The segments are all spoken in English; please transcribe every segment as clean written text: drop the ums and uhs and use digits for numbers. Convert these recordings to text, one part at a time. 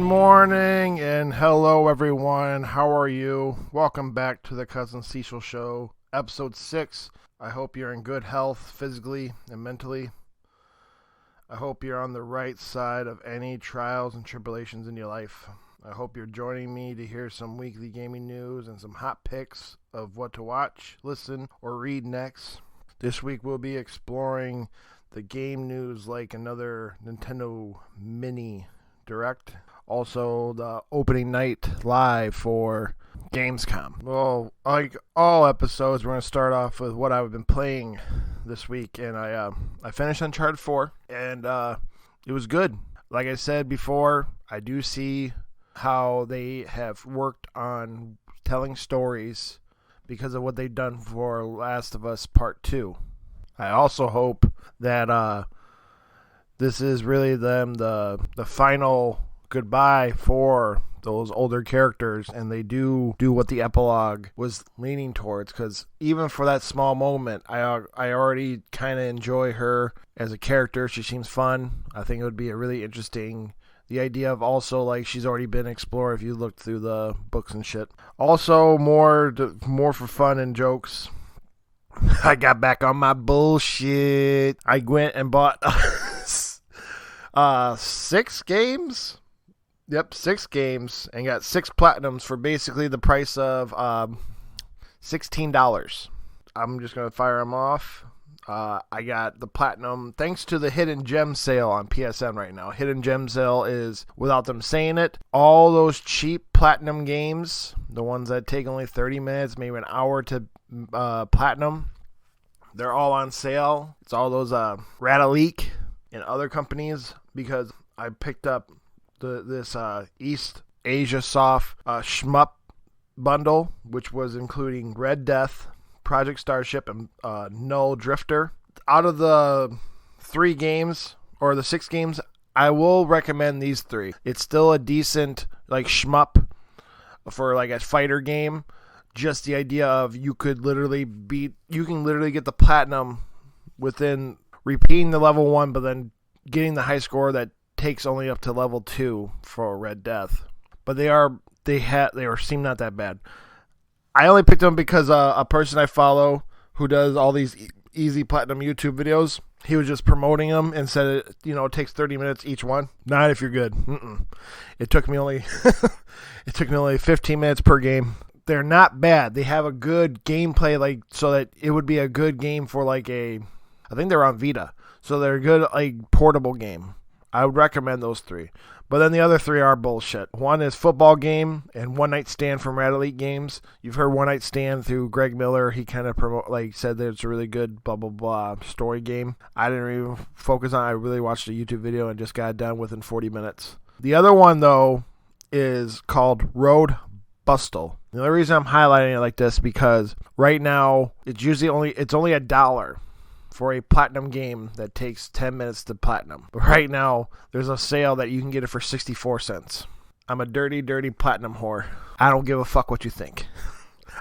morning and hello everyone. How are you? Welcome back to the Cousin Cecil Show, episode 6. I hope you're in good health physically and mentally. I hope you're on the right side of any trials and tribulations in your life. I hope you're joining me to hear some weekly gaming news and some hot picks of what to watch, listen, or read next. This week we'll be exploring the game news like another Nintendo Mini Direct. Also, the opening night live for Gamescom. Well, like all episodes, we're going to start off with what I've been playing this week. And I finished Uncharted 4, and it was good. Like I said before, I do see how they have worked on telling stories because of what they've done for Last of Us Part 2. I also hope that this is really the final goodbye for those older characters, and they do what the epilogue was leaning towards, because even for that small moment, I already kind of enjoy her as a character. She seems fun. I think it would be a really interesting, the idea of also like she's already been explored if you looked through the books and shit. Also more for fun and jokes, I got back on my bullshit. I went and bought 6 games. Yep, 6 games, and got 6 platinums for basically the price of $16. I'm just going to fire them off. I got the platinum thanks to the Hidden Gem sale on PSN right now. Hidden Gem sale is, without them saying it, all those cheap platinum games, the ones that take only 30 minutes, maybe an hour to platinum, they're all on sale. It's all those Rataleak and other companies, because I picked up this East Asia Soft shmup bundle, which was including Red Death, Project Starship, and Null Drifter. Out of the 3 games, or the 6 games, I will recommend these 3. It's still a decent like shmup for like a fighter game. Just the idea of you can literally get the platinum within repeating the level 1, but then getting the high score that takes only up to level 2 for Red Death. But they seem not that bad. I only picked them because a person I follow who does all these easy platinum YouTube videos, he was just promoting them and said it takes 30 minutes each one. Not if you're good. It took me only 15 minutes per game. They're not bad. They have a good gameplay, like, so that it would be a good game for like I think they're on Vita. So they're a good like portable game. I would recommend those 3. But then the other 3 are bullshit. One is Football Game and One Night Stand from Rataleak Games. You've heard One Night Stand through Greg Miller. He kind of said that it's a really good blah blah blah story game. I didn't even focus on it. I really watched a YouTube video and just got it done within 40 minutes. The other one though is called Road Bustle. The only reason I'm highlighting it like this because right now it's only $1 for a platinum game that takes 10 minutes to platinum. But right now there's a sale that you can get it for 64 cents. I'm a dirty platinum whore. I don't give a fuck what you think.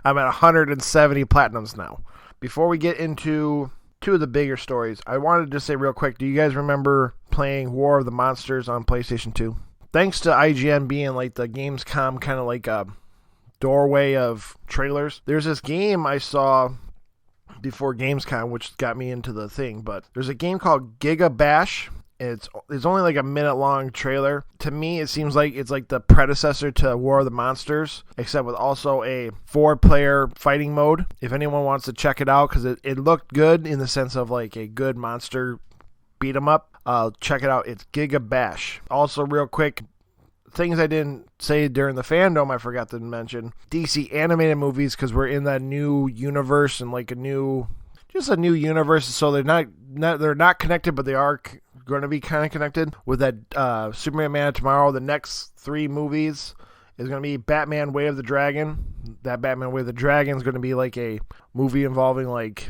I'm at 170 platinums now. Before we get into 2 of the bigger stories, I wanted to say real quick, do you guys remember playing War of the Monsters on PlayStation 2? Thanks to IGN being like the Gamescom kind of like a doorway of trailers, there's this game I saw before Gamescom which got me into the thing, but there's a game called Giga Bash. It's only like a minute long trailer. To me it seems like it's like the predecessor to War of the Monsters, except with also a 4-player fighting mode. If anyone wants to check it out, because it looked good in the sense of like a good monster beat 'em up, check it out. It's Giga Bash. Also real quick, things I didn't say during the fandom, I forgot to mention DC animated movies, because we're in that new universe and like a new universe. So they're not connected, but they are going to be kind of connected with that Superman Man of Tomorrow. The next 3 movies is going to be Batman Way of the Dragon. That Batman Way of the Dragon is going to be like a movie involving like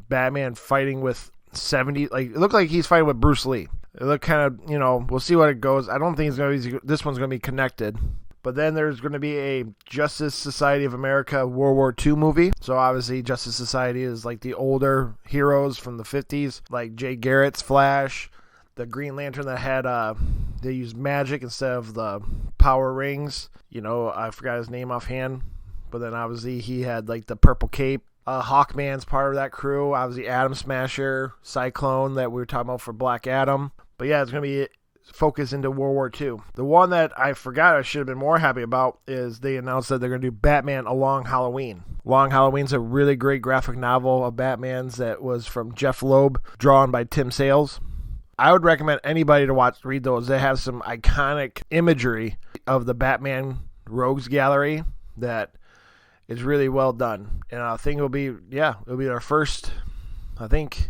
Batman fighting with 70. Like it looked like he's fighting with Bruce Lee. It looked kind of, we'll see what it goes. I don't think this one's going to be connected. But then there's going to be a Justice Society of America World War II movie. So obviously Justice Society is like the older heroes from the 50s, like Jay Garrett's Flash. the Green Lantern that had they used magic instead of the power rings. I forgot his name offhand, but then obviously he had like the purple cape. Hawkman's part of that crew. Obviously Atom Smasher, Cyclone that we were talking about for Black Adam. But yeah, it's going to be focused into World War II. The one that I forgot I should have been more happy about is they announced that they're going to do Batman A Long Halloween. Long Halloween's a really great graphic novel of Batman's that was from Jeff Loeb, drawn by Tim Sales. I would recommend anybody to read those. They have some iconic imagery of the Batman Rogues Gallery that is really well done. And I think it'll be our first, I think,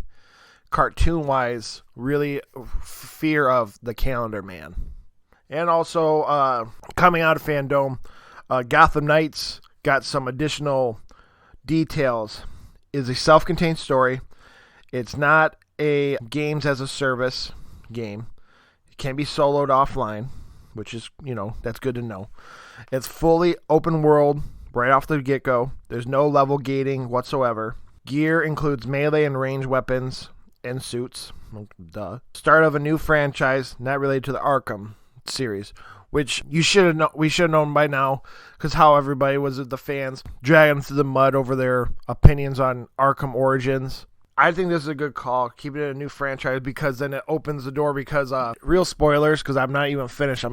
cartoon-wise, really fear of the Calendar Man. And also, coming out of Fandom, Gotham Knights got some additional details. It's a self-contained story. It's not a games as a service game. It can be soloed offline, which is, that's good to know. It's fully open world right off the get-go. There's no level gating whatsoever. Gear includes melee and range weapons and suits. Duh. Start of a new franchise not related to the Arkham series, which we should have known by now, because how everybody was the fans dragging through the mud over their opinions on Arkham Origins. I think this is a good call, keeping it a new franchise, because then it opens the door. Because real spoilers, because I'm not even finished.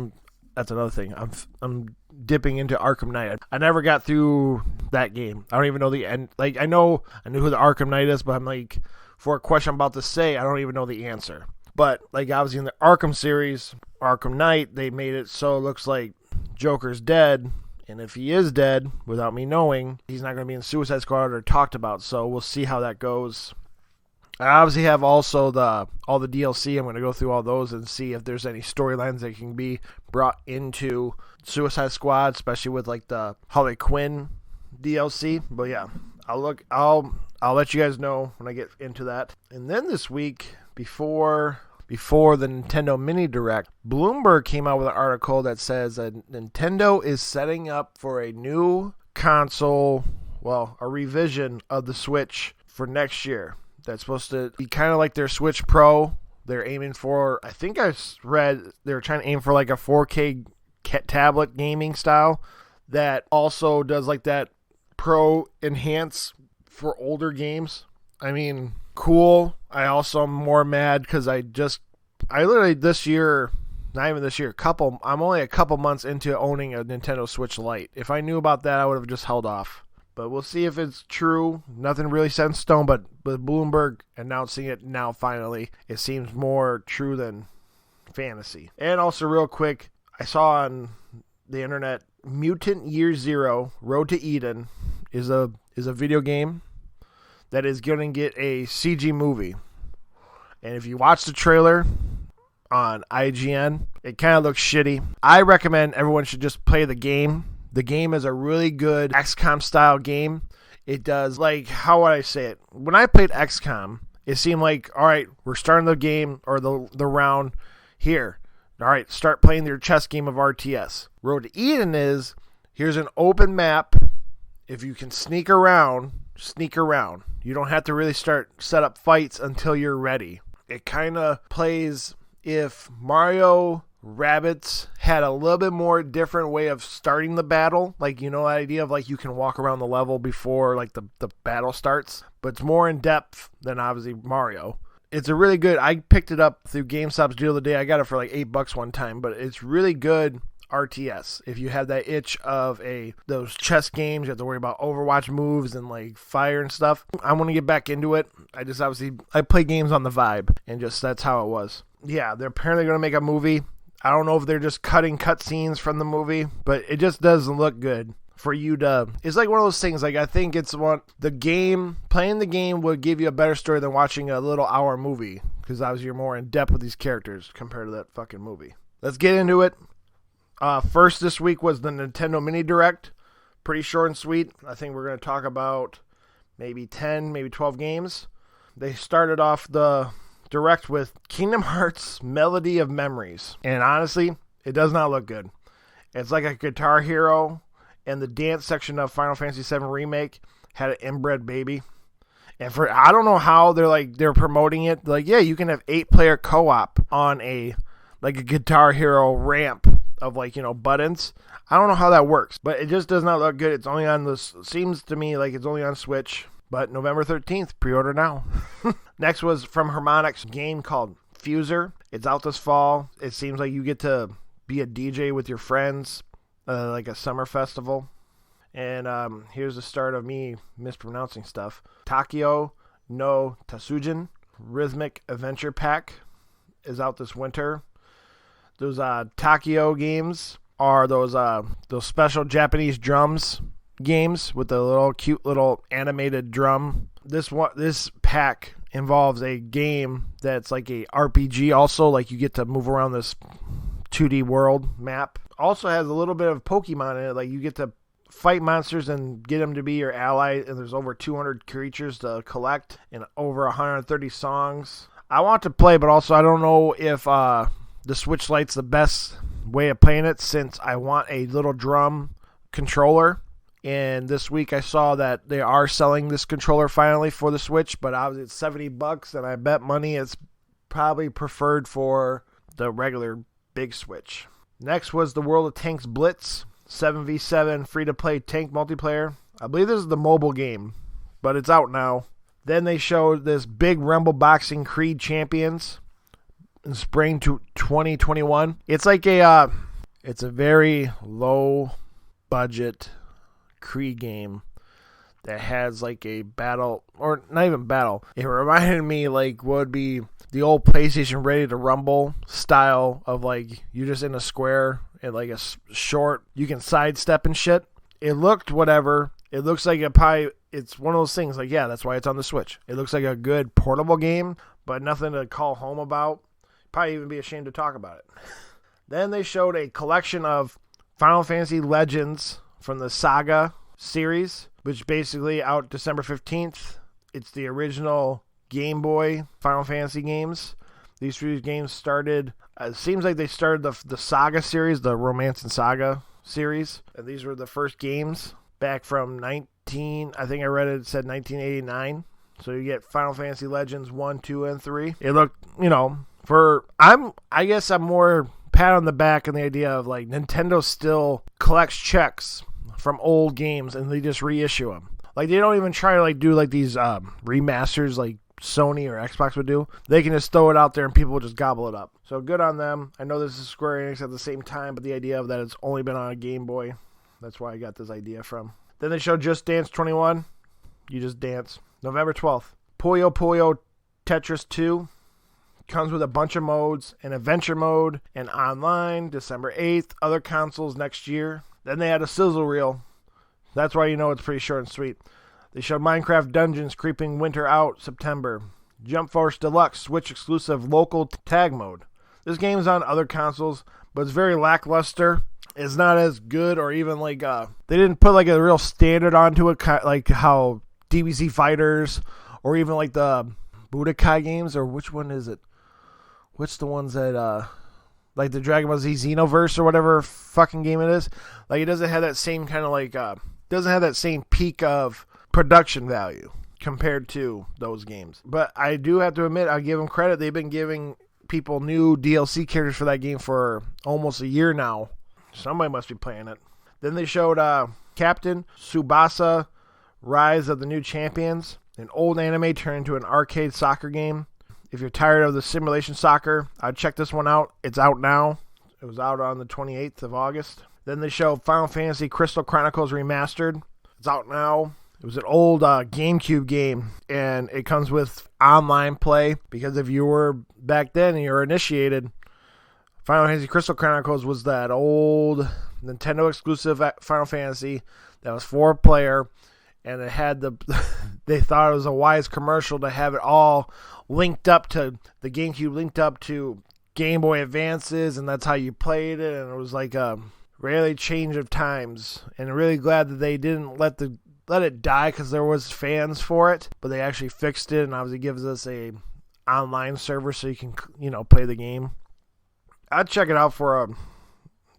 That's another thing. I'm dipping into Arkham Knight. I never got through that game. I don't even know the end. Like I knew who the Arkham Knight is, but I'm like, for a question I'm about to say, I don't even know the answer. But like obviously in the Arkham series, Arkham Knight, they made it so it looks like Joker's dead. And if he is dead, without me knowing, he's not going to be in Suicide Squad or talked about. So we'll see how that goes. I obviously have also all the DLC. I'm going to go through all those and see if there's any storylines that can be brought into Suicide Squad, especially with like the Harley Quinn DLC. But yeah, I'll let you guys know when I get into that. And then this week, before the Nintendo Mini Direct, Bloomberg came out with an article that says that Nintendo is setting up for a new console, a revision of the Switch for next year. That's supposed to be kind of like their Switch Pro. They're aiming for, I think I read, they're trying to aim for like a 4K tablet gaming style that also does like that Pro Enhance for older games. I mean, cool. I also am more mad because I literally this year, not even this year, I'm only a couple months into owning a Nintendo Switch Lite. If I knew about that, I would have just held off. But we'll see if it's true. Nothing really set in stone, but Bloomberg announcing it now finally, it seems more true than fantasy. And also real quick, I saw on the internet, Mutant Year Zero Road to Eden is a video game that is going to get a CG movie. And if you watch the trailer on IGN, it kind of looks shitty. I recommend everyone should just play the game. The game is a really good XCOM style game. It does, like, how would I say it? When I played XCOM, it seemed like, all right, we're starting the game or the round here. All right, start playing your chess game of RTS. Road to Eden is, here's an open map. If you can sneak around, sneak around. You don't have to really set up fights until you're ready. It kind of plays if Mario Rabbids had a little bit more different way of starting the battle. Like, the idea of like you can walk around the level before like the battle starts. But it's more in depth than obviously Mario. It's a really good, I picked it up through GameStop's deal of the day. I got it for like $8 one time, but it's really good RTS. If you have that itch of those chess games, you have to worry about Overwatch moves and like fire and stuff. I want to get back into it. I play games on the vibe, and just that's how it was. Yeah, they're apparently going to make a movie. I don't know if they're just cutting cutscenes from the movie, but it just doesn't look good for you to. It's like one of those things. Like I think it's playing the game would give you a better story than watching a little hour movie, because obviously you're more in depth with these characters compared to that fucking movie. Let's get into it. First this week was the Nintendo Mini Direct. Pretty short and sweet. I think we're going to talk about maybe 10, maybe 12 games. They started off the Direct with Kingdom Hearts Melody of Memories. And honestly, it does not look good. It's like a Guitar Hero, and the dance section of Final Fantasy VII Remake had an inbred baby. And I don't know how they're promoting it. Like, yeah, you can have 8-player co-op on a Guitar Hero ramp of buttons. I don't know how that works, but it just does not look good. It's only on seems to me like it's only on Switch, but November 13th, pre-order now. Next was from Harmonix, a game called Fuser. It's out this fall. It seems like you get to be a DJ with your friends, like a summer festival. And here's the start of me mispronouncing stuff. Takio no Tatsujin Rhythmic Adventure Pack is out this winter. Those Takio games are those special Japanese drums games with the cute little animated drum. This pack involves a game that's like a RPG also. Like you get to move around this 2D world map. Also has a little bit of Pokemon in it. Like you get to fight monsters and get them to be your ally, and there's over 200 creatures to collect and over 130 songs. I want to play, but also I don't know if the Switch Lite's the best way of playing it, since I want a little drum controller. And this week I saw that they are selling this controller finally for the Switch, but I was at $70, and I bet money it's probably preferred for the regular big Switch. Next was the World of Tanks Blitz 7v7 free-to-play tank multiplayer. I believe this is the mobile game, but it's out now. Then they showed this big Rumble Boxing Creed Champions in spring 2021. It's like it's a very low-budget Creed game that has like a battle, or not even battle. It reminded me like what would be the old PlayStation Ready to Rumble style of like you just in a square and like a short, you can sidestep and shit. It looked whatever. It looks like it's one of those things like, yeah, that's why it's on the Switch. It looks like a good portable game, but nothing to call home about. Probably even be ashamed to talk about it. Then they showed a collection of Final Fantasy Legends from the Saga series, which basically out December 15th. It's the original Game Boy Final Fantasy games. These three games started, it seems like they started the Saga series, the Romance and Saga series. And these were the first games back from I think I read it said 1989. So you get Final Fantasy Legends 1, 2, and 3. It looked, I guess I'm more pat on the back on the idea of like Nintendo still collects checks from old games and they just reissue them. Like they don't even try to like do like these remasters like Sony or Xbox would do. They can just throw it out there and people will just gobble it up. So good on them. I know this is Square Enix at the same time, but the idea of that it's only been on a Game Boy, that's where I got this idea from. Then they showed Just Dance 21. You just dance. November 12th. Puyo Puyo Tetris 2. Comes with a bunch of modes, an adventure mode, and online, December 8th. Other consoles next year. Then they had a sizzle reel. That's why you know it's pretty short and sweet. They showed Minecraft Dungeons Creeping Winter out September. Jump Force Deluxe Switch exclusive local tag mode. This game's on other consoles, but it's very lackluster. It's not as good, or even like they didn't put like a real standard onto it, like how DBZ Fighters or even like the Budokai games, or which one is it? What's the ones that like the Dragon Ball Z Xenoverse or whatever fucking game it is? Like it doesn't have that same kind of like doesn't have that same peak of production value compared to those games. But I do have to admit, I give them credit. They've been giving people new DLC characters for that game for almost a year now. Somebody must be playing it. Then they showed Captain Tsubasa Rise of the New Champions, an old anime turned into an arcade soccer game. If you're tired of the simulation soccer, I'd check this one out. It's out now. It was out on the 28th of August. Then they showed Final Fantasy Crystal Chronicles Remastered. It's out now. It was an old GameCube game, and it comes with online play, because if you were back then and you were initiated, Final Fantasy Crystal Chronicles was that old Nintendo exclusive Final Fantasy that was 4-player, and it had they thought it was a wise commercial to have it all linked up to the GameCube, linked up to Game Boy Advances, and that's how you played it, and it was like a really change of times, and I'm really glad that they didn't let it die, because there was fans for it, but they actually fixed it, and obviously gives us a online server so you can play the game. I'd check it out for I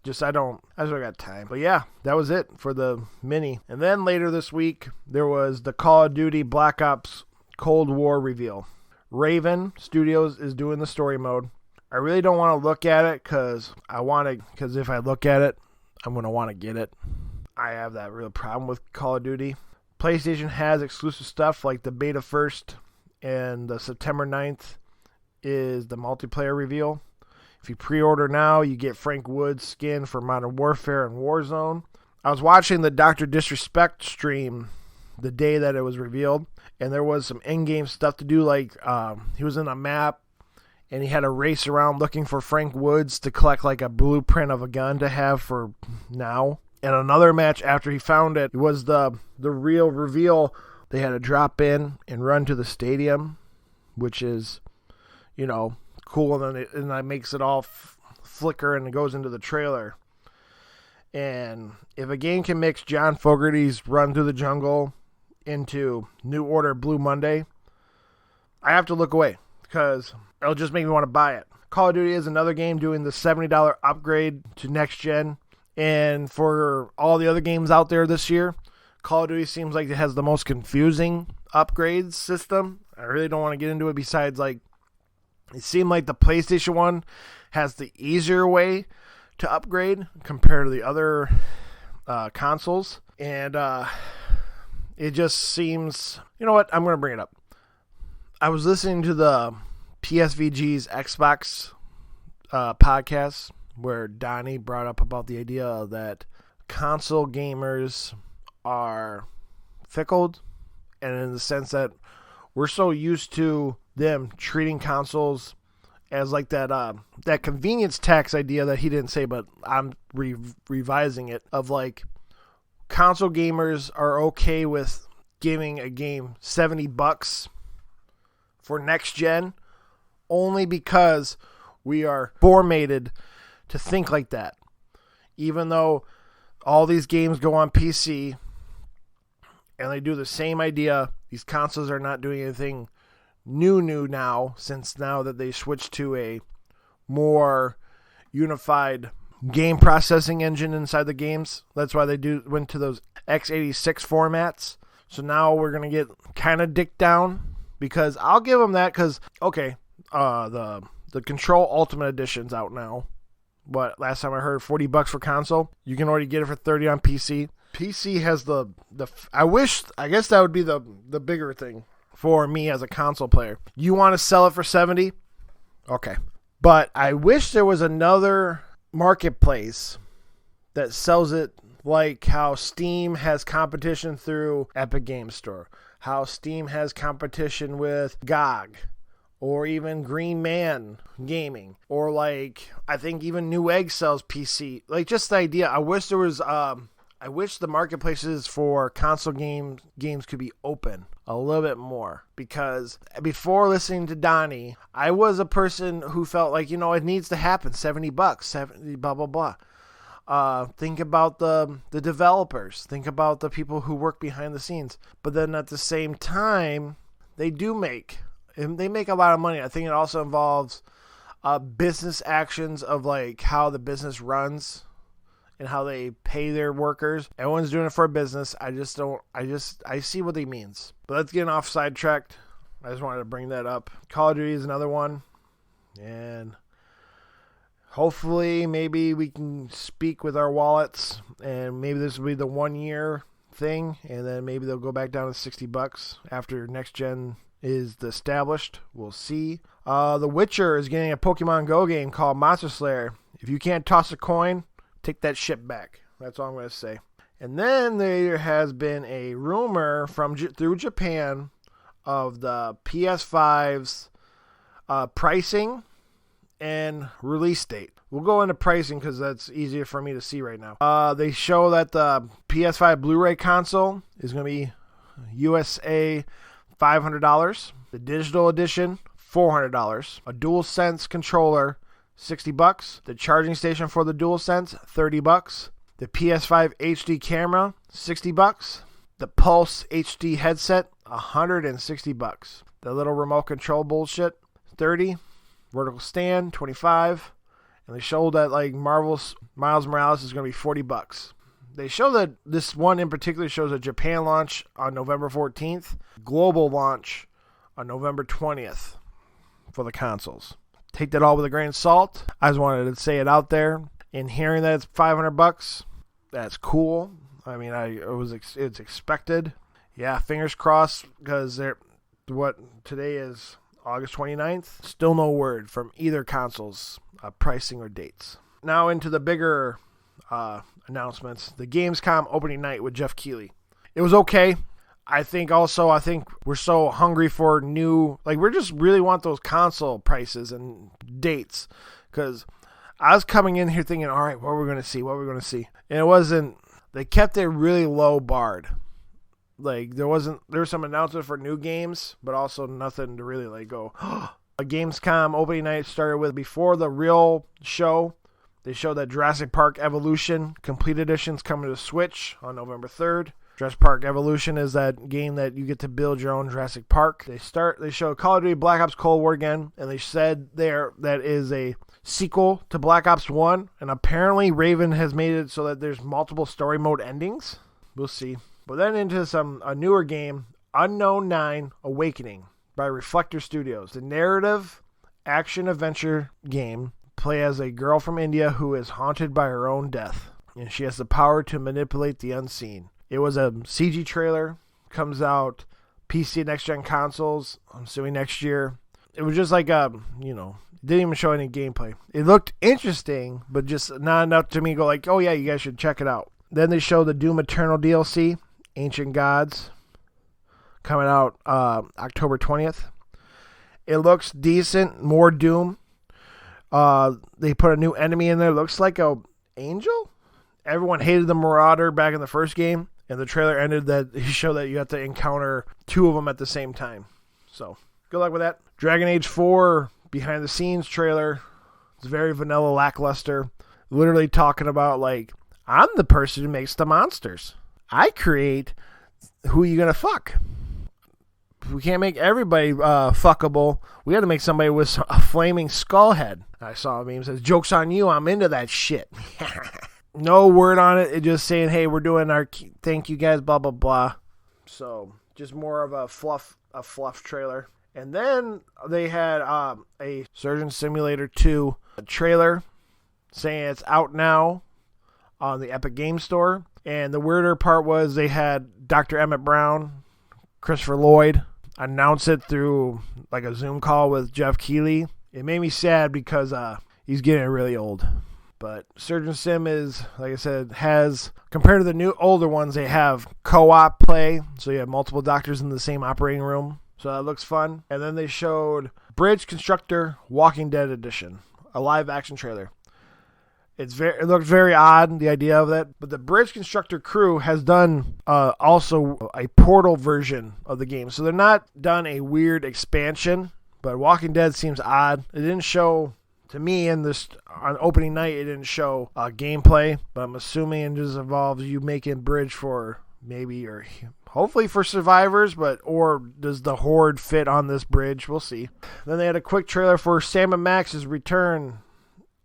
just got time. But yeah, that was it for the mini. And then later this week, there was the Call of Duty Black Ops Cold War reveal. Raven Studios is doing the story mode. I really don't want to look at it because if I look at it, I'm going to want to get it. I have that real problem with Call of Duty. PlayStation has exclusive stuff like the beta 1st and the September 9th is the multiplayer reveal. If you pre-order now, you get Frank Wood's skin for Modern Warfare and Warzone. I was watching the Dr. Disrespect stream the day that it was revealed, and there was some in-game stuff to do, like he was in a map, and he had to race around looking for Frank Woods to collect like a blueprint of a gun to have for now. And another match after he found it was the real reveal. They had to drop in and run to the stadium, which is, cool, and that makes it all flicker and it goes into the trailer. And if a game can mix John Fogerty's Run Through the Jungle into New Order Blue Monday, I have to look away because it'll just make me want to buy it. Call of Duty is another game doing the $70 upgrade to next gen. And for all the other games out there this year, Call of Duty seems like it has the most confusing upgrades system. I really don't want to get into it besides, like, it seemed like the PlayStation one has the easier way to upgrade compared to the other consoles. And it just seems... You know what? I'm going to bring it up. I was listening to the PSVG's Xbox podcast where Donnie brought up about the idea that console gamers are fickle, and in the sense that we're so used to them treating consoles as like that convenience tax idea that he didn't say, but I'm revising it, of like console gamers are okay with giving a game $70 for next gen only because we are formatted to think like that. Even though all these games go on PC and they do the same idea, these consoles are not doing anything new now, since now that they switched to a more unified game processing engine inside the games. That's why they went to those x86 formats. So now we're going to get kind of dicked down, because I'll give them that, because, okay, the Control Ultimate Edition's out now. But last time I heard $40 for console. You can already get it for $30 on PC. PC has I guess that would be the bigger thing for me as a console player. You want to sell it for $70? Okay. But I wish there was another marketplace that sells it, like how Steam has competition through Epic Games Store, how Steam has competition with GOG, or even Green Man Gaming, or like I think even Newegg sells PC. Like, just the idea. I wish there was. I wish the marketplaces for console games could be open a little bit more, because before listening to Donnie, I was a person who felt like, it needs to happen. $70, 70, blah blah blah. Think about the developers. Think about the people who work behind the scenes. But then at the same time, they make a lot of money. I think it also involves business actions of like how the business runs and how they pay their workers. Everyone's doing it for a business. I see what he means. But let's get off sidetracked. I just wanted to bring that up. Call of Duty is another one. And hopefully maybe we can speak with our wallets, and maybe this will be the 1 year thing, and then maybe they'll go back down to $60 after next gen is established. We'll see. The Witcher is getting a Pokemon Go game called Monster Slayer. If you can't toss a coin, take that shit back. That's all I'm going to say. And then there has been a rumor through Japan of the PS5's pricing and release date. We'll go into pricing because that's easier for me to see right now. They show that the PS5 Blu-ray console is going to be USA $500. The digital edition, $400. A DualSense controller, $60. The charging station for the DualSense, $30. The PS5 HD camera, $60. The Pulse HD headset, $160. The little remote control bullshit, $30. Vertical stand, $25. And they showed that like Miles Morales is going to be $40. They show that this one in particular shows a Japan launch on November 14th, global launch on November 20th for the consoles. Take that all with a grain of salt. I just wanted to say it out there. In hearing that it's $500, that's cool. I mean, it's expected. Yeah, fingers crossed, because today is August 29th. Still no word from either consoles, pricing or dates. Now into the bigger announcements. The Gamescom opening night with Jeff Keighley. It was okay. I think we're so hungry for new, we just really want those console prices and dates, because I was coming in here thinking, all right, what are we going to see? And it wasn't, they kept it really low barred. There were some announcements for new games, but also nothing to really go. A Gamescom opening night started with, before the real show, they showed that Jurassic Park Evolution Complete Edition's coming to Switch on November 3rd. Jurassic Park Evolution is that game that you get to build your own Jurassic Park. They show Call of Duty Black Ops Cold War again, and they said that is a sequel to Black Ops 1, and apparently Raven has made it so that there's multiple story mode endings. We'll see. But then into a newer game, Unknown 9 Awakening by Reflector Studios. The narrative action-adventure game. Play as a girl from India who is haunted by her own death, and she has the power to manipulate the unseen. It was a CG trailer. Comes out PC next-gen consoles, I'm assuming next year. It was just didn't even show any gameplay. It looked interesting, but just not enough to me go oh yeah, you guys should check it out. Then they showed the Doom Eternal DLC, Ancient Gods, coming out October 20th. It looks decent, more Doom. They put a new enemy in there, looks like a angel. Everyone hated the Marauder back in the first game, and the trailer ended that he showed that you have to encounter two of them at the same time. So, good luck with that. Dragon Age 4 behind the scenes trailer. It's very vanilla, lackluster. Literally talking about I'm the person who makes the monsters. I create who you gonna fuck. We can't make everybody fuckable. We got to make somebody with a flaming skull head. I saw a meme that says, "Joke's on you, I'm into that shit." No word on it. It's just saying, hey, we're doing our thank you guys, blah, blah, blah. So, just more of a fluff trailer. And then they had a Surgeon Simulator 2 trailer saying it's out now on the Epic Game Store. And the weirder part was they had Dr. Emmett Brown, Christopher Lloyd, announce it through a Zoom call with Jeff Keighley. It made me sad because he's getting really old. But Surgeon Sim is, like I said, has, compared to the new older ones, they have co-op play. So you have multiple doctors in the same operating room. So that looks fun. And then they showed Bridge Constructor Walking Dead Edition, a live action trailer. It looks very odd, the idea of that. But the Bridge Constructor crew has done also a Portal version of the game. So they're not done a weird expansion, but Walking Dead seems odd. It didn't show, to me, on opening night, it didn't show gameplay. But I'm assuming it just involves you making Bridge for maybe, or hopefully for survivors, or does the Horde fit on this bridge? We'll see. Then they had a quick trailer for Sam & Max's return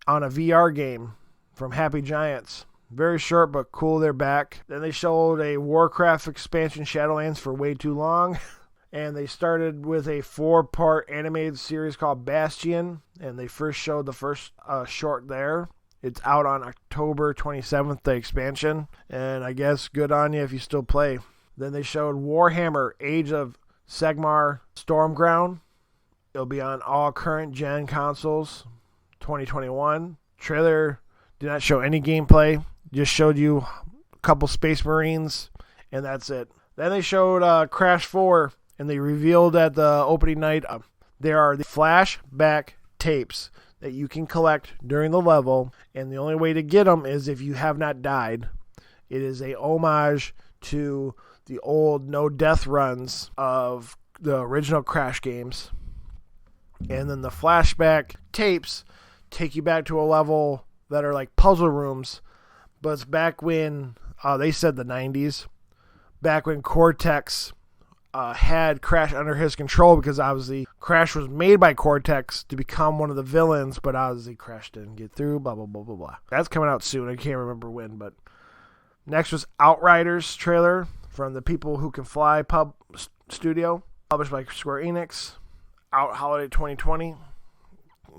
on a VR game from Happy Giants. Very short, but cool, they're back. Then they showed a Warcraft expansion, Shadowlands, for way too long. And they started with a 4-part animated series called Bastion. And they first showed the first short there. It's out on October 27th, the expansion. And I guess good on you if you still play. Then they showed Warhammer Age of Sigmar Stormground. It'll be on all current gen consoles. 2021. Trailer did not show any gameplay. Just showed you a couple Space Marines, and that's it. Then they showed Crash 4, and they revealed at the opening night there are the flashback tapes that you can collect during the level, and the only way to get them is if you have not died. It is a homage to the old no-death runs of the original Crash games. And then the flashback tapes take you back to a level that are like puzzle rooms, but it's back when they said the 90s, back when Cortex had Crash under his control, because obviously Crash was made by Cortex to become one of the villains, but obviously Crash didn't get through, blah, blah, blah, blah, blah. That's coming out soon. I can't remember when, but next was Outriders trailer from the People Who Can Fly pub studio. published by Square Enix, out holiday 2020.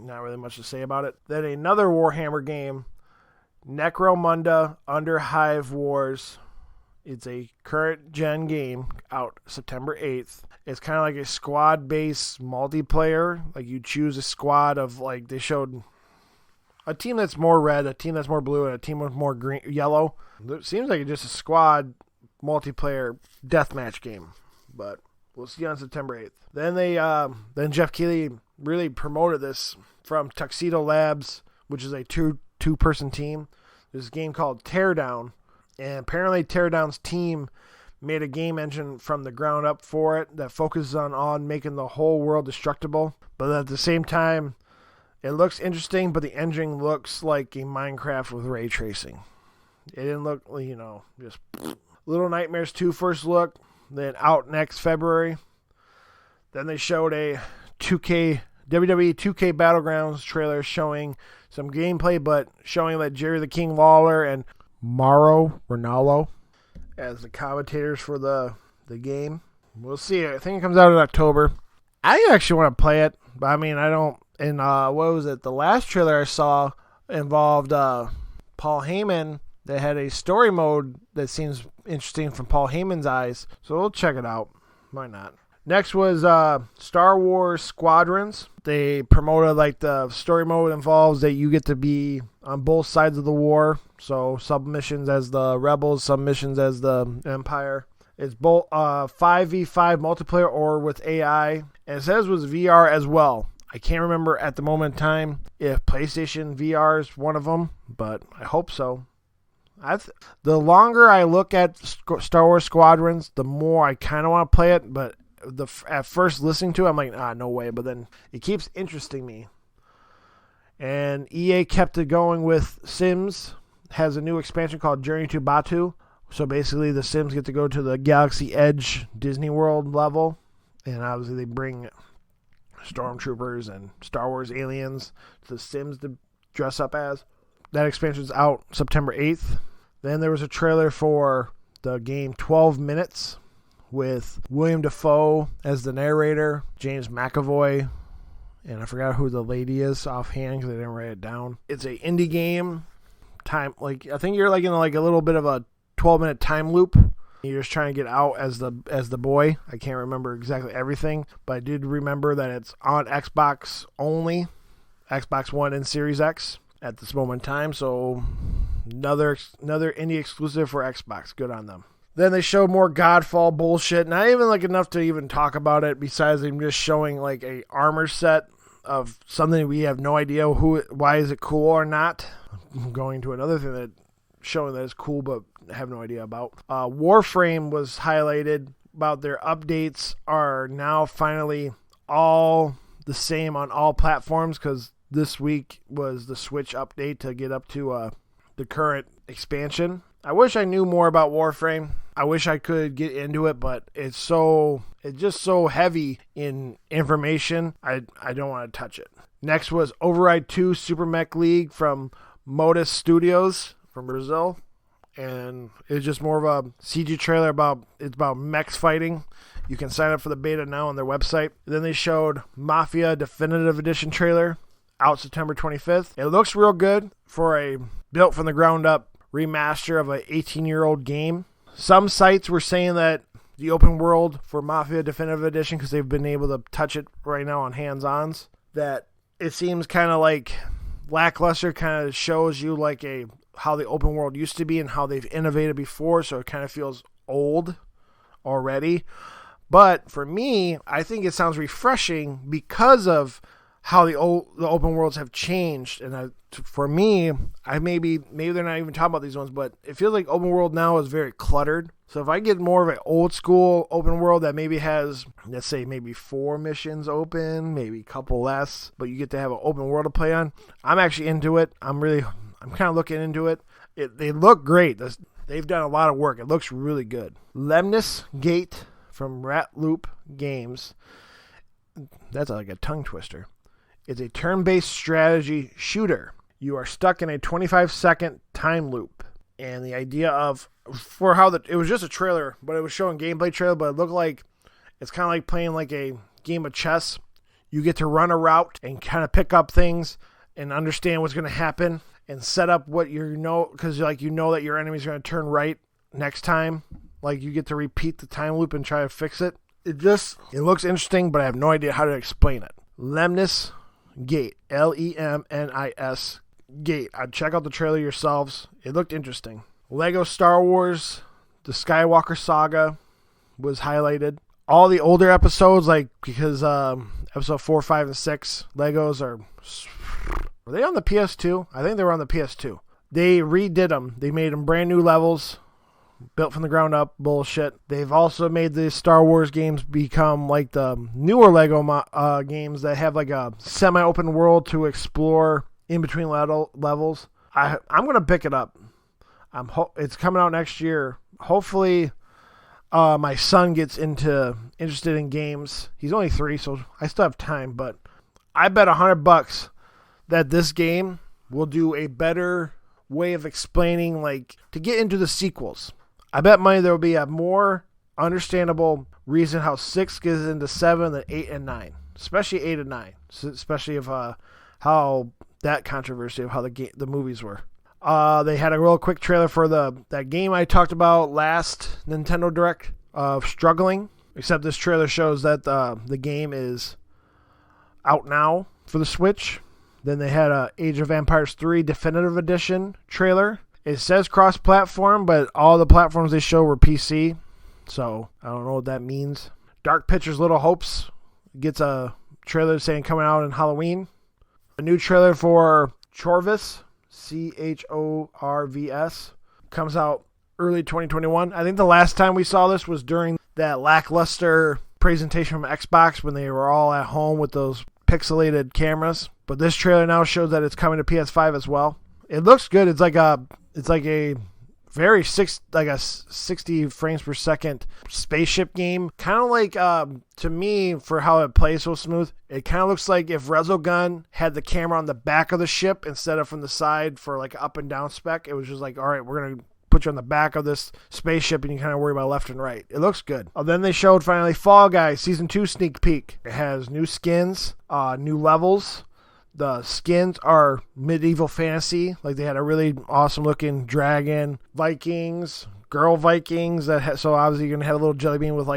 Not really much to say about it. Then another Warhammer game, Necromunda Under Hive Wars. It's a current gen game, out September 8th. It's kind of like a squad-based multiplayer. Like you choose a squad of, like, they showed a team that's more red, a team that's more blue, and a team with more green, yellow. It seems like it's just a squad multiplayer deathmatch game, but we'll see on September 8th. Then Jeff Keighley really promoted this from Tuxedo Labs, which is a two-person team. There's a game called Teardown, and apparently Teardown's team made a game engine from the ground up for it that focuses on making the whole world destructible. But at the same time, it looks interesting, but the engine looks like a Minecraft with ray tracing. It didn't look, just Little Nightmares 2 first look, then out next February. Then they showed a WWE 2K Battlegrounds trailer showing some gameplay, but showing that Jerry the King Lawler and Mauro Ranallo as the commentators for the game. We'll see. I think it comes out in October. I actually want to play it, but I mean, I don't. And what was it? The last trailer I saw involved Paul Heyman that had a story mode that seems interesting from Paul Heyman's eyes. So we'll check it out. Why not? Next was Star Wars Squadrons. They promoted like the story mode involves that you get to be on both sides of the war. So some missions as the Rebels, some missions as the Empire. It's both 5v5 multiplayer or with AI. And it says it was VR as well. I can't remember at the moment in time if PlayStation VR is one of them, but I hope so. The longer I look at Star Wars Squadrons, the more I kind of want to play it, but at first listening to it, I'm like, no way. But then it keeps interesting me. And EA kept it going with Sims. Has a new expansion called Journey to Batuu. So basically the Sims get to go to the Galaxy Edge Disney World level. And obviously they bring stormtroopers and Star Wars aliens to the Sims to dress up as. That expansion's out September 8th. Then there was a trailer for the game 12 Minutes with William Dafoe as the narrator, James McAvoy, and I forgot who the lady is offhand because I didn't write it down. It's an indie game. I think you're like in like a little bit of a 12-minute time loop. You're just trying to get out as the boy. I can't remember exactly everything, but I did remember that it's on Xbox only, Xbox One and Series X at this moment in time. So another indie exclusive for Xbox. Good on them. Then they showed more Godfall bullshit. Not even like enough to even talk about it. Besides them just showing like a armor set of something we have no idea why is it cool or not. I'm going to another thing that showing that it's cool but have no idea about. Warframe was highlighted about their updates are now finally all the same on all platforms because this week was the Switch update to get up to the current expansion. I wish I knew more about Warframe. I wish I could get into it, but it's just so heavy in information. I don't want to touch it. Next was Override 2 Super Mech League from Modus Studios from Brazil. And it's just more of a CG trailer about mechs fighting. You can sign up for the beta now on their website. Then they showed Mafia Definitive Edition trailer out September 25th. It looks real good for a built from the ground up remaster of an 18-year-old game. Some sites were saying that the open world for Mafia Definitive Edition, because they've been able to touch it right now on hands-ons, that it seems kind of like lackluster, kind of shows you like how the open world used to be and how they've innovated before, so it kind of feels old already. But for me, I think it sounds refreshing because of how the open worlds have changed. And for me, maybe they're not even talking about these ones, but it feels like open world now is very cluttered. So if I get more of an old school open world that maybe has, let's say, maybe 4 missions open, maybe a couple less, but you get to have an open world to play on, I'm actually into it. I'm kind of looking into it. They look great. They've done a lot of work. It looks really good. Lemnis Gate from Rat Loop Games. That's like a tongue twister. It's a turn-based strategy shooter. You are stuck in a 25-second time loop. And the idea of, it was just a trailer, but it was showing gameplay trailer, but it looked like It's kind of like playing like a game of chess. You get to run a route and kind of pick up things and understand what's going to happen and set up what because like you know that your enemy's going to turn right next time. Like you get to repeat the time loop and try to fix it. It looks interesting, but I have no idea how to explain it. Lemnis Gate, Lemnis Gate. I'd check out the trailer yourselves. It looked interesting. Lego Star Wars, the Skywalker Saga was highlighted. All the older episodes, because episode 4, 5, and 6, Legos were they on the PS2? I think they were on the PS2. They redid them. They made them brand new levels, built from the ground up. Bullshit. They've also made the Star Wars games become like the newer Lego games that have like a semi-open world to explore in between levels. I'm gonna pick it up. It's coming out next year. Hopefully, my son gets interested in games. He's only 3, so I still have time. But I bet $100 that this game will do a better way of explaining, to get into the sequels. I bet money there will be a more understandable reason how 6 gets into 7 than 8 and 9, especially 8 and 9, especially of how that controversy of how the movies were. They had a real quick trailer for that game I talked about last Nintendo Direct of Struggling, except this trailer shows that the game is out now for the Switch. Then they had a Age of Empires 3 Definitive Edition trailer. It says cross-platform, but all the platforms they show were PC, so I don't know what that means. Dark Pictures Little Hopes gets a trailer saying coming out in Halloween. A new trailer for Chorvis, Chorvs, comes out early 2021. I think the last time we saw this was during that lackluster presentation from Xbox when they were all at home with those pixelated cameras. But this trailer now shows that it's coming to PS5 as well. It looks good. It's like a very 60 frames per second spaceship game. Kind of like, to me, for how it plays so smooth, it kind of looks like if Resogun had the camera on the back of the ship instead of from the side for like up and down spec. It was just like, all right, we're going to put you on the back of this spaceship and you kind of worry about left and right. It looks good. Then they showed finally Fall Guys Season 2 sneak peek. It has new skins, new levels. The skins are medieval fantasy. Like they had a really awesome looking dragon, Vikings, girl Vikings. So obviously you're going to have a little jelly bean with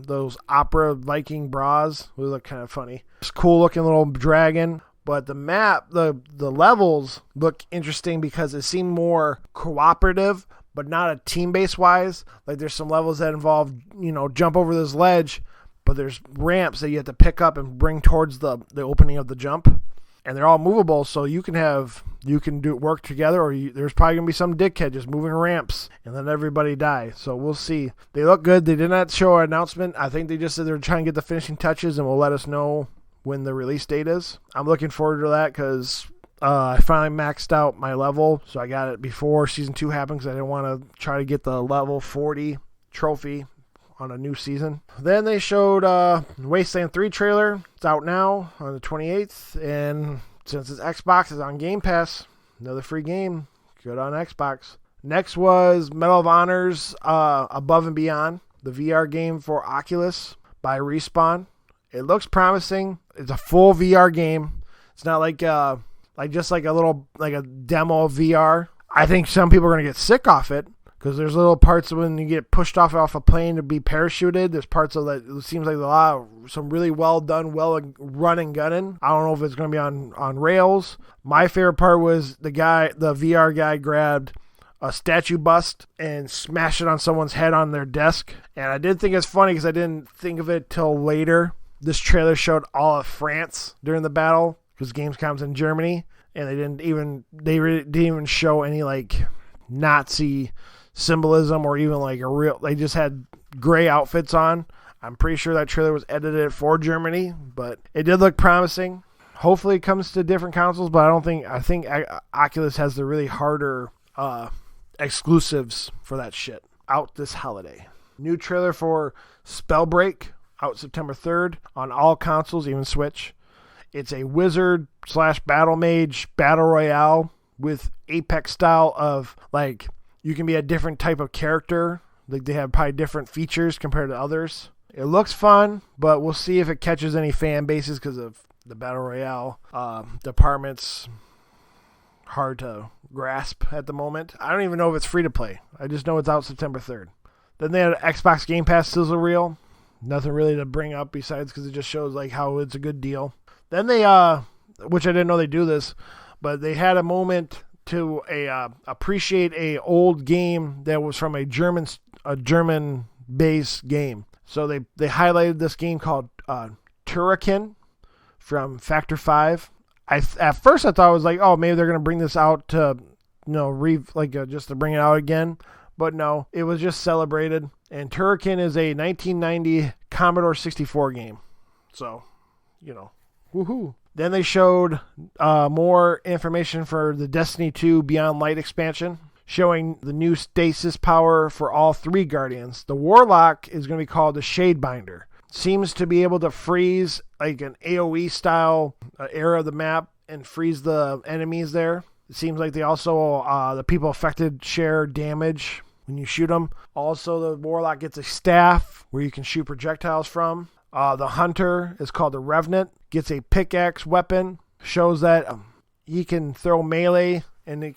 those opera Viking bras. It look kind of funny. It's cool looking little dragon. But the map, the levels look interesting because it seemed more cooperative, but not a team-based wise. Like there's some levels that involve, jump over this ledge, but there's ramps that you have to pick up and bring towards the opening of the jump. And they're all movable, so you can do work together, or there's probably going to be some dickhead just moving ramps and let everybody die. So we'll see. They look good. They did not show an announcement. I think they just said they're trying to get the finishing touches and will let us know when the release date is. I'm looking forward to that because I finally maxed out my level, so I got it before Season 2 happened because I didn't want to try to get the level 40 trophy on a new season. Then they showed Wasteland 3 trailer. It's out now on the 28th, and since it's Xbox, it's on Game Pass. Another free game. Good on Xbox. Next was Medal of Honor's Above and Beyond, the VR game for Oculus by Respawn. It looks promising. It's a full VR game. It's not like just a little a demo of VR. I think some people are going to get sick off it. Because there's little parts when you get pushed off a plane to be parachuted. There's parts of that. It seems like a lot of some really well done, well run and gunning. I don't know if it's going to be on rails. My favorite part was the VR guy grabbed a statue bust and smashed it on someone's head on their desk. And I did think it's funny because I didn't think of it till later. This trailer showed all of France during the battle because Gamescom's in Germany, and they didn't even show any Nazi symbolism or even they just had gray outfits on. I'm pretty sure that trailer was edited for Germany, but it did look promising. Hopefully it comes to different consoles, but I think Oculus has the really harder exclusives for that shit out this holiday. New trailer for Spellbreak out September 3rd on all consoles, even Switch. It's a wizard / battle mage battle royale with Apex style of you can be a different type of character. They have probably different features compared to others. It looks fun, but we'll see if it catches any fan bases because of the Battle Royale department's hard to grasp at the moment. I don't even know if it's free to play. I just know it's out September 3rd. Then they had an Xbox Game Pass sizzle reel. Nothing really to bring up besides because it just shows like how it's a good deal. Then they, which I didn't know they do this, but they had a moment to appreciate a old game that was from a German-based game. So they highlighted this game called Turrican from Factor 5. At first I thought it was like, oh, maybe they're gonna bring this out to, just to bring it out again. But no, it was just celebrated. And Turrican is a 1990 Commodore 64 game. So, woohoo. Then they showed more information for the Destiny 2 Beyond Light expansion, showing the new stasis power for all 3 Guardians. The Warlock is going to be called the Shadebinder. Seems to be able to freeze like an AoE style area of the map and freeze the enemies there. It seems like they also, the people affected share damage when you shoot them. Also, the Warlock gets a staff where you can shoot projectiles from. The Hunter is called the Revenant. Gets a pickaxe weapon. Shows that he can throw melee, and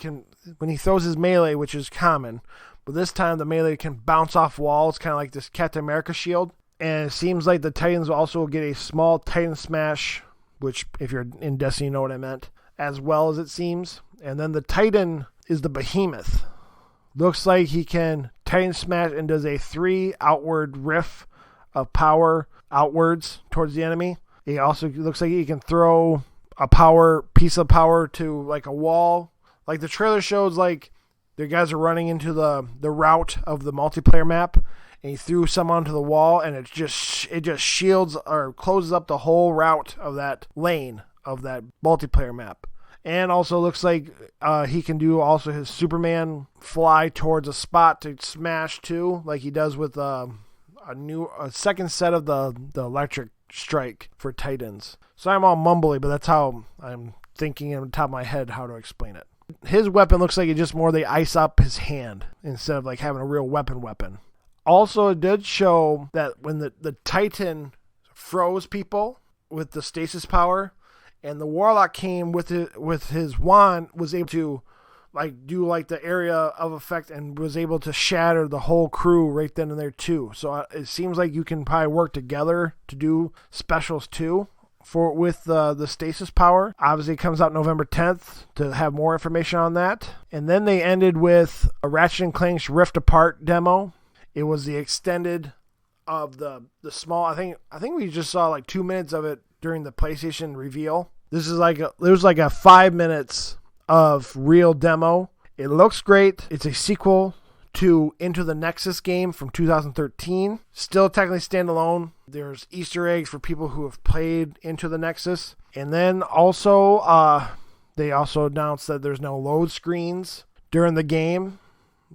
when he throws his melee, which is common, but this time the melee can bounce off walls, kind of like this Captain America shield. And it seems like the Titans will also get a small Titan Smash, which if you're in Destiny you know what I meant, as well as it seems. And then the Titan is the Behemoth. Looks like he can Titan Smash and does a 3 outward riff of power outwards towards the enemy. He also looks like he can throw a piece of power to like a wall. Like the trailer shows, like the guys are running into the route of the multiplayer map, and he threw some onto the wall, and it just shields or closes up the whole route of that lane of that multiplayer map. And also looks like he can do also his Superman fly towards a spot to smash too, like he does with a second set of the electric strike for Titans. So I'm all mumbly, but that's how I'm thinking on the top of my head how to explain it. His weapon looks like it just more they ice up his hand instead of like having a real weapon. Also, it did show that when the Titan froze people with the stasis power, and the Warlock came with his wand, was able to do the area of effect and was able to shatter the whole crew right then and there too. So it seems like you can probably work together to do specials too with the stasis power. Obviously, it comes out November 10th to have more information on that. And then they ended with a Ratchet & Clank's Rift Apart demo. It was the extended of the small. I think we just saw like 2 minutes of it during the PlayStation reveal. This is there's like a 5 minutes of real demo. It looks great. It's a sequel to Into the Nexus game from 2013. Still technically standalone. There's Easter eggs for people who have played Into the Nexus. And then also, they also announced that there's no load screens during the game,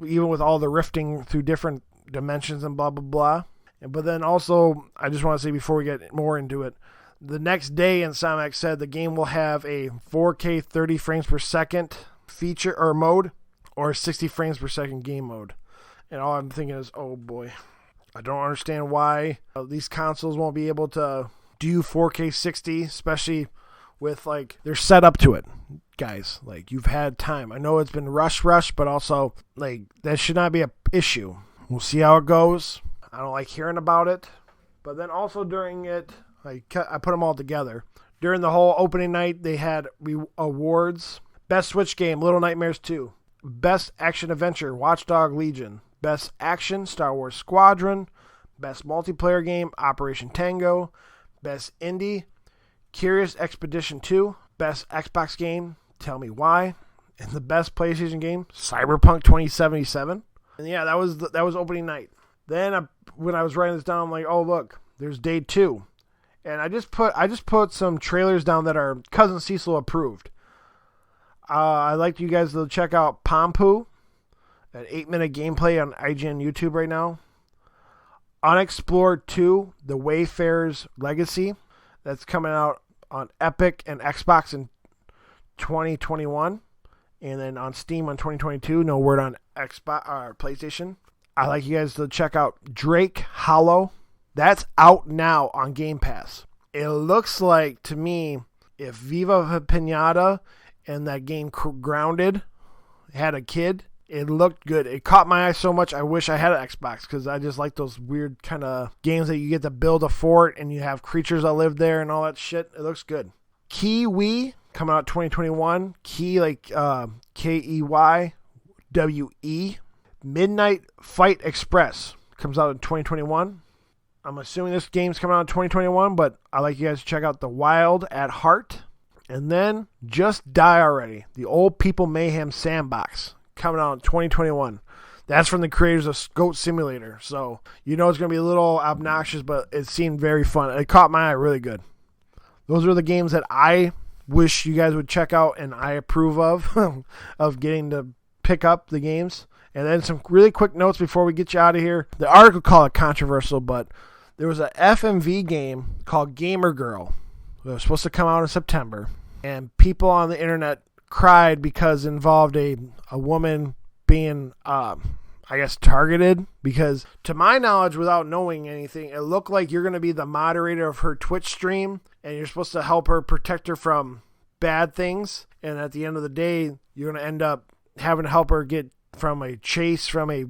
even with all the rifting through different dimensions and blah, blah, blah. But then also, I just want to say before we get more into it, the next day, Insomniac said the game will have a 4K 30 frames per second feature or mode, or 60 frames per second game mode. And all I'm thinking is, oh boy, I don't understand why these consoles won't be able to do 4K 60, especially with they're set up to it. Guys, you've had time. I know it's been rush, but also that should not be an issue. We'll see how it goes. I don't like hearing about it. But then also during it, I put them all together. During the whole opening night, they had awards. Best Switch game, Little Nightmares 2. Best Action Adventure, Watch Dogs Legion. Best Action, Star Wars Squadron. Best Multiplayer game, Operation Tango. Best Indie, Curious Expedition 2. Best Xbox game, Tell Me Why. And the best PlayStation game, Cyberpunk 2077. And yeah, that was opening night. Then when I was writing this down, I'm like, oh look, there's day 2. And I just put some trailers down that are Cousin Cecil approved. I'd like you guys to check out Pompu, an 8-minute gameplay on IGN YouTube right now. Unexplored 2, The Wayfarer's Legacy. That's coming out on Epic and Xbox in 2021. And then on Steam on 2022. No word on Xbox or PlayStation. I'd like you guys to check out Drake Hollow. That's out now on Game Pass. It looks like, to me, if Viva Pinata and that game Grounded had a kid, it looked good. It caught my eye so much, I wish I had an Xbox, because I just like those weird kind of games that you get to build a fort and you have creatures that live there and all that shit. It looks good. Kiwi, coming out 2021. Key, like Keywe. Midnight Fight Express comes out in 2021. I'm assuming this game's coming out in 2021, but I'd like you guys to check out The Wild at Heart. And then Just Die Already, the Old People Mayhem Sandbox, coming out in 2021. That's from the creators of Goat Simulator. So you know it's going to be a little obnoxious, but it seemed very fun. It caught my eye really good. Those are the games that I wish you guys would check out and I approve of, of getting to pick up the games. And then some really quick notes before we get you out of here. The article called it controversial, but there was a FMV game called Gamer Girl. It was supposed to come out in September. And people on the internet cried because it involved a woman being, targeted. Because to my knowledge, without knowing anything, it looked like you're going to be the moderator of her Twitch stream. And you're supposed to help her, protect her from bad things. And at the end of the day, you're going to end up having to help her get from a chase from a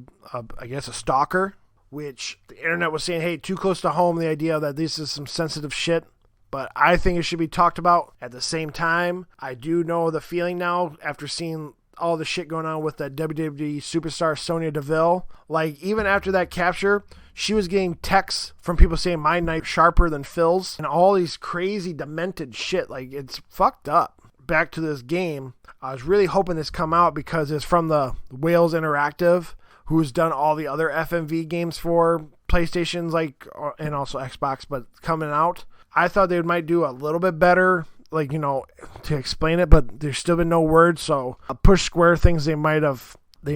stalker, which the internet was saying, hey, too close to home, the idea that this is some sensitive shit. But I think it should be talked about. At the same time, I do know the feeling now after seeing all the shit going on with that WWE superstar Sonya Deville. Like, even after that capture, she was getting texts from people saying my knife sharper than Phil's and all these crazy demented shit. Like, it's fucked up. Back to this game, I was really hoping this come out because it's from the Wales Interactive, who's done all the other FMV games for PlayStations, and also Xbox, but coming out. I thought they might do a little bit better, to explain it, but there's still been no word, so Push Square thinks they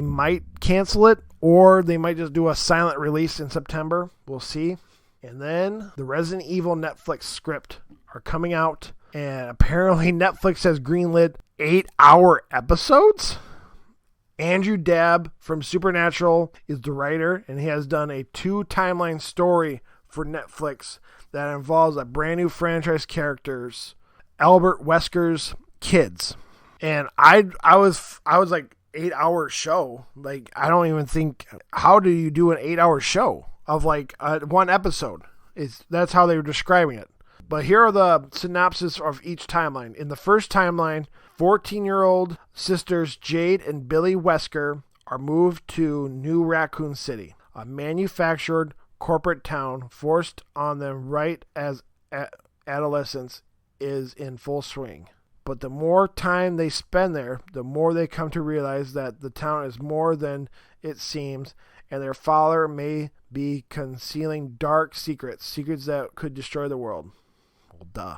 might cancel it, or they might just do a silent release in September. We'll see. And then the Resident Evil Netflix script are coming out, and apparently Netflix has greenlit 8-hour episodes. Andrew Dabb from Supernatural is the writer, and he has done a 2-timeline story for Netflix that involves a brand new franchise characters, Albert Wesker's kids. And I was like, 8-hour show? Like, I don't even think, how do you do an 8-hour show of one episode? That's how they were describing it. But here are the synopsis of each timeline. In the first timeline, 14-year-old sisters Jade and Billy Wesker are moved to New Raccoon City, a manufactured corporate town forced on them right as adolescence is in full swing. But the more time they spend there, the more they come to realize that the town is more than it seems, and their father may be concealing dark secrets that could destroy the world. Well, duh.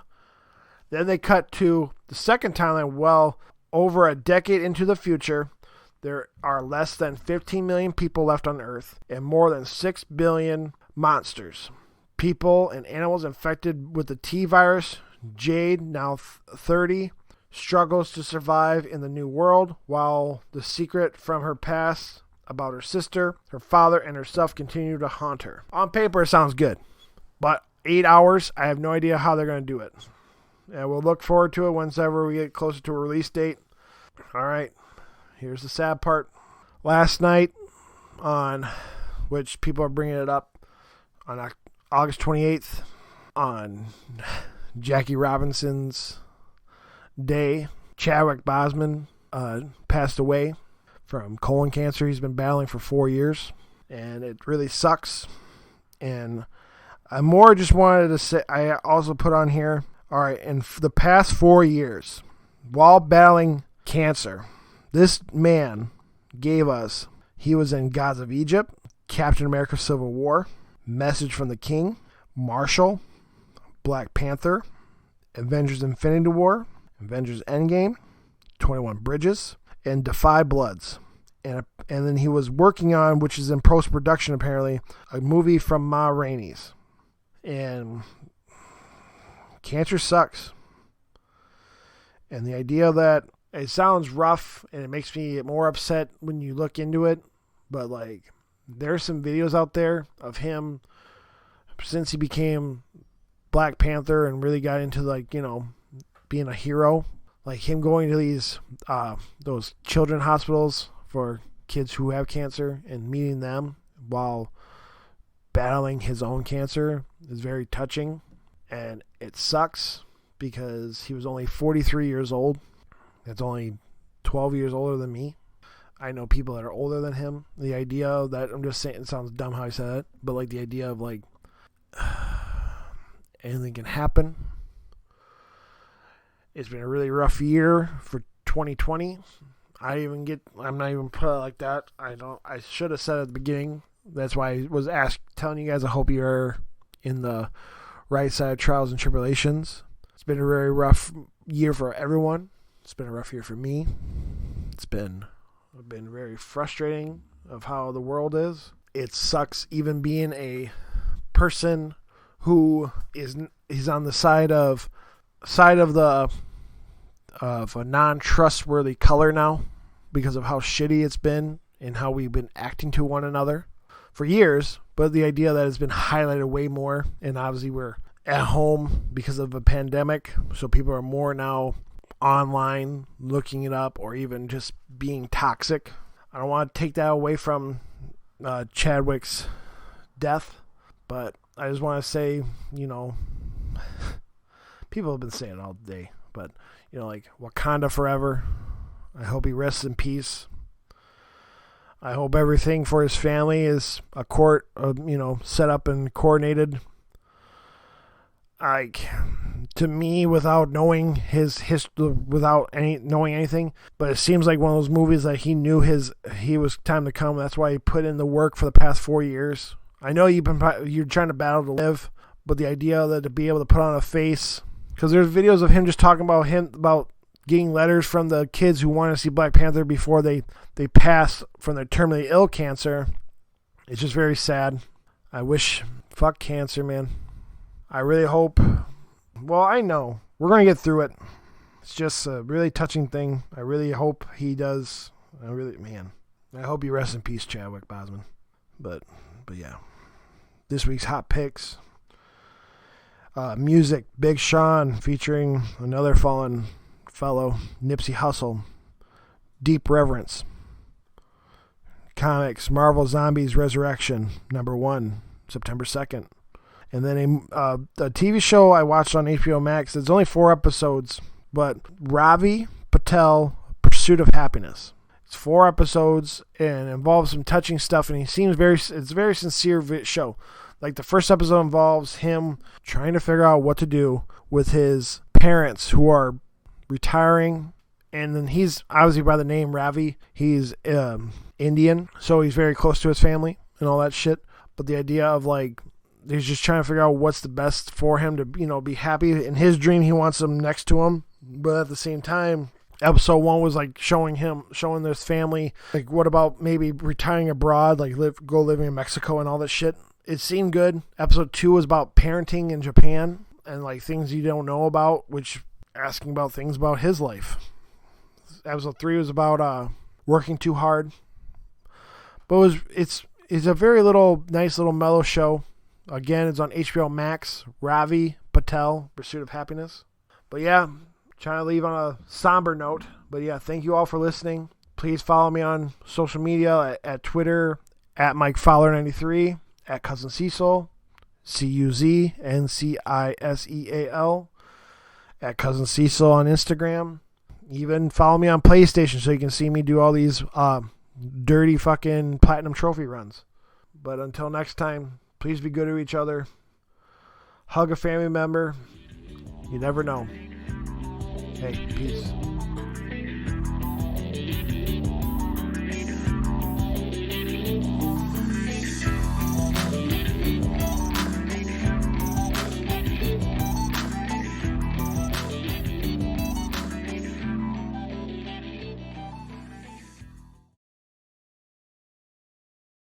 Then they cut to the second timeline. Well, over a decade into the future, there are less than 15 million people left on Earth and more than 6 billion monsters, people and animals infected with the T virus. Jade, now 30, struggles to survive in the new world, while the secret from her past about her sister, her father, and herself continue to haunt her. On paper, it sounds good, but 8 hours, I have no idea how they're going to do it. And we'll look forward to it whenever we get closer to a release date. All right, here's the sad part. Last night, on which people are bringing it up, on August 28th, on Jackie Robinson's day, Chadwick Boseman passed away from colon cancer. He's been battling for 4 years, and it really sucks. And I more just wanted to say, I also put on here, all right, in the past 4 years, while battling cancer, this man gave us, he was in Gods of Egypt, Captain America Civil War, Message from the King, Marshall, Black Panther, Avengers Infinity War, Avengers Endgame, 21 Bridges, and Defy Bloods. And then he was working on, which is in post-production apparently, a movie from Ma Rainey's. And cancer sucks. And the idea that it sounds rough and it makes me more upset when you look into it, but there's some videos out there of him since he became Black Panther and really got into being a hero, like him going to these those children hospitals for kids who have cancer and meeting them while battling his own cancer is very touching. And it sucks because he was only 43 years old. That's only 12 years older than me. I know people that are older than him. The idea of that, I'm just saying, it sounds dumb how I said it, but like the idea of like anything can happen. It's been a really rough year for 2020. I'm not even put it like that. I should have said it at the beginning. That's why I was telling you guys, I hope you're in the right side of trials and tribulations. It's been a very rough year for everyone. It's been a rough year for me. It's been very frustrating of how the world is. It sucks even being a person who is on the side of a non-trustworthy color now because of how shitty it's been and how we've been acting to one another for years. But the idea that it's been highlighted way more, and obviously we're at home because of a pandemic, so people are more now online looking it up or even just being toxic. I don't want to take that away from Chadwick's death, but I just want to say, people have been saying it all day, but like Wakanda forever. I hope he rests in peace. I hope everything for his family is a court, set up and coordinated. To me, without knowing his history, knowing anything, but it seems like one of those movies that he knew he was time to come. That's why he put in the work for the past 4 years. I know you're trying to battle to live, but the idea that to be able to put on a face, because there's videos of him just talking about getting letters from the kids who want to see Black Panther before they pass from their terminally ill cancer. It's just very sad. Fuck cancer, man. I really hope. Well, I know we're going to get through it. It's just a really touching thing. I really hope he does. I hope he rests in peace, Chadwick Boseman. But yeah. This week's hot picks. Music, Big Sean featuring another fallen fellow, Nipsey Hussle. Deep Reverence. Comics, Marvel Zombies Resurrection, #1, September 2nd. And then a TV show I watched on HBO Max. It's only 4 episodes, but Ravi Patel, Pursuit of Happiness. It's 4 episodes and involves some touching stuff, and it's a very sincere show. Like the first episode involves him trying to figure out what to do with his parents who are retiring, and then he's obviously by the name Ravi. He's Indian, so he's very close to his family and all that shit. But the idea of he's just trying to figure out what's the best for him to, be happy. In his dream, he wants them next to him. But at the same time, episode 1 was showing this family, what about maybe retiring abroad, go living in Mexico and all that shit. It seemed good. Episode 2 was about parenting in Japan and things you don't know about, which asking about things about his life. Episode 3 was about working too hard. But it's a very nice little mellow show. Again, it's on HBO Max. Ravi Patel, Pursuit of Happiness. But yeah, trying to leave on a somber note. But yeah, thank you all for listening. Please follow me on social media at Twitter, at MikeFowler93, at Cousin Cecil, CUZNCISEAL, at Cousin Cecil on Instagram. Even follow me on PlayStation so you can see me do all these dirty fucking platinum trophy runs. But until next time, please be good to each other. Hug a family member. You never know. Hey, peace.